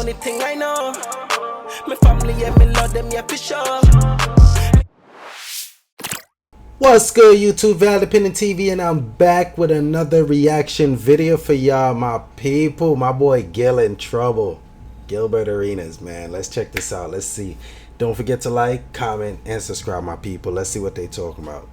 only thing I know. My family and me love them, yeah, for sure. What's good, YouTube? Independent TV, and I'm back with another reaction video for y'all, my people. My boy Gil in trouble. Gilbert Arenas, man. Let's check this out. Let's see. Don't forget to like, comment, and subscribe, my people. Let's see what they talking about.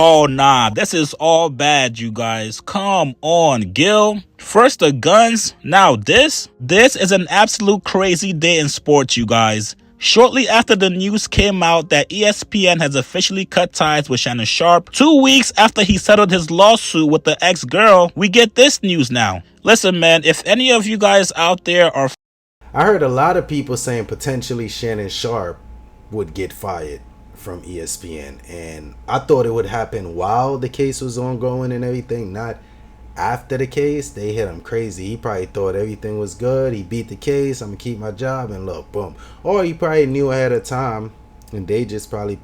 Oh, nah, this is all bad, you guys. Come on, Gil. First the guns, now this. This is an absolute crazy day in sports, you guys. Shortly after the news came out that ESPN has officially cut ties with Shannon Sharpe, 2 weeks after he settled his lawsuit with the ex-girl, we get this news now. Listen, man, if any of you guys out there are... I heard a lot of people saying potentially Shannon Sharpe would get fired from ESPN, and I thought it would happen while the case was ongoing and everything, not after the case. They hit him crazy. He probably thought everything was good. He beat the case. I'm gonna keep my job, and look, boom. Or he probably knew ahead of time, and they just probably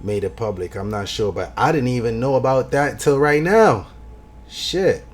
made it public. I'm not sure, but I didn't even know about that till right now. Shit.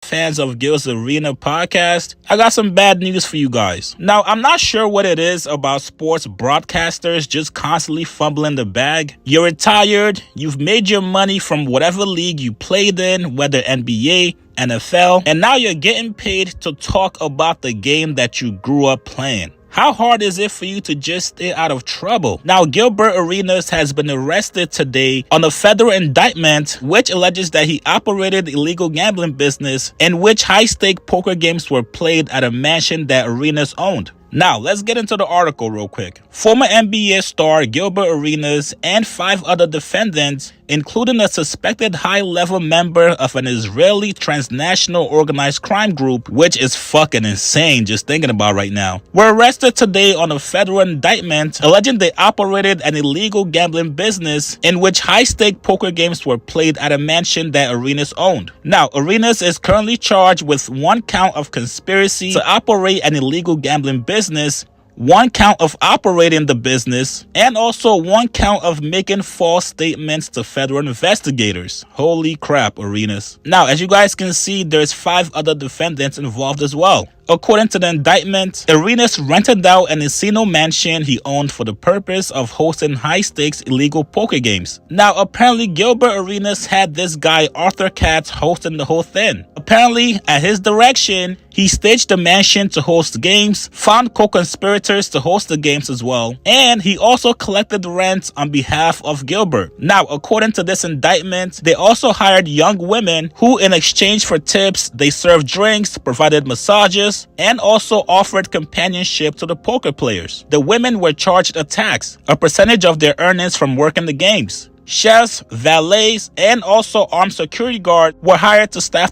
Fans of Gil's Arena podcast, I got some bad news for you guys. Now, I'm not sure what it is about sports broadcasters just constantly fumbling the bag. You're retired, you've made your money from whatever league you played in, whether NBA, NFL, and now you're getting paid to talk about the game that you grew up playing. How hard is it for you to just stay out of trouble? Now, Gilbert Arenas has been arrested today on a federal indictment which alleges that he operated illegal gambling business in which high-stake poker games were played at a mansion that Arenas owned. Now, let's get into the article real quick. Former NBA star Gilbert Arenas and 5 other defendants, including a suspected high-level member of an Israeli transnational organized crime group, which is fucking insane just thinking about right now, were arrested today on a federal indictment alleging they operated an illegal gambling business in which high-stake poker games were played at a mansion that Arenas owned. Now, Arenas is currently charged with 1 count of conspiracy to operate an illegal gambling business, 1 count of operating the business, and also 1 count of making false statements to federal investigators. Holy crap, Arenas. Now, as you guys can see, there's 5 other defendants involved as well. According to the indictment, Arenas rented out an Encino mansion he owned for the purpose of hosting high-stakes illegal poker games. Now, apparently, Gilbert Arenas had this guy Arthur Katz hosting the whole thing. Apparently, at his direction, he staged the mansion to host games, found co-conspirators to host the games as well, and he also collected rent on behalf of Gilbert. Now, according to this indictment, they also hired young women who, in exchange for tips, they served drinks, provided massages, and also offered companionship to the poker players. The women were charged a tax, a percentage of their earnings from working the games. Chefs, valets, and also armed security guards were hired to staff.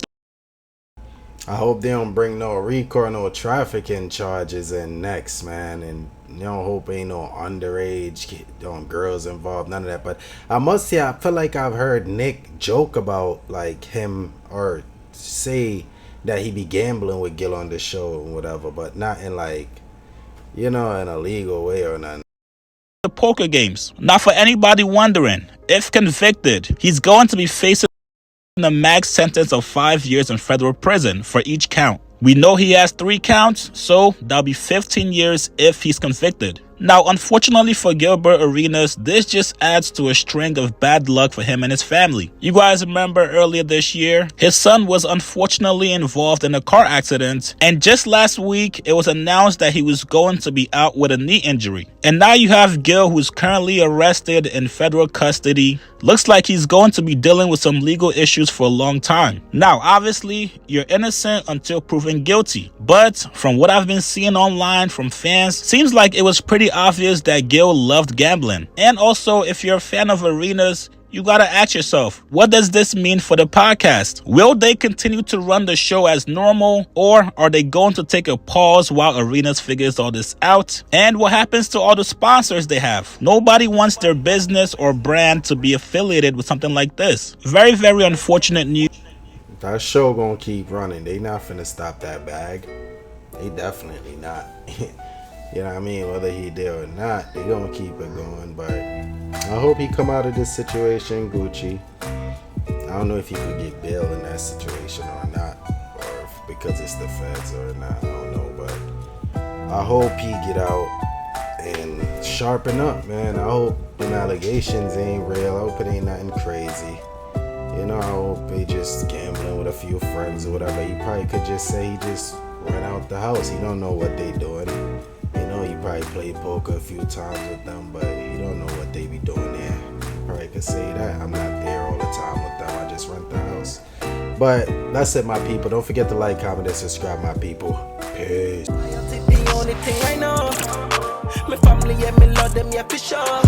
I hope they don't bring no RICO or no trafficking charges in next, man. And you don't hope ain't no underage girls involved, none of that. But I must say, I feel like I've heard Nick joke about like him or say that he be gambling with Gil on the show and whatever, but not in like, you know, in a legal way or nothing. The poker games. Now, for anybody wondering, if convicted, he's going to be facing a max sentence of 5 years in federal prison for each count. We know he has 3 counts, so that'll be 15 years if he's convicted. Now, unfortunately for Gilbert Arenas, this just adds to a string of bad luck for him and his family. You guys remember earlier this year, his son was unfortunately involved in a car accident, and just last week, it was announced that he was going to be out with a knee injury. And now you have Gil, who's currently arrested in federal custody. Looks like he's going to be dealing with some legal issues for a long time. Now, obviously, you're innocent until proven guilty, but from what I've been seeing online from fans, seems like it was pretty obvious that Gil loved gambling. And also, if you're a fan of Arenas, you gotta ask yourself, what does this mean for the podcast? Will they continue to run the show as normal, or are they going to take a pause while Arenas figures all this out? And what happens to all the sponsors they have? Nobody wants their business or brand to be affiliated with something like this. Very, very unfortunate news. That show gonna keep running. They not finna stop that bag. They definitely not. You know what I mean? Whether he did or not, they gonna keep it going. But I hope he come out of this situation Gucci. I don't know if he could get bail in that situation or not, or if, because it's the feds or not, I don't know, but I hope he get out and sharpen up, man. I hope them allegations ain't real. I hope it ain't nothing crazy. You know, I hope he just gambling with a few friends or whatever. He probably could just say he just ran out the house. He don't know what they doing. You know, he probably played poker a few times with them, but he don't know what they be doing there. He probably could say that. I'm not there all the time with them. I just rent the house. But that's it, my people. Don't forget to like, comment, and subscribe, my people. Peace. The only thing I know, my family, yeah, me love them, yeah, for sure.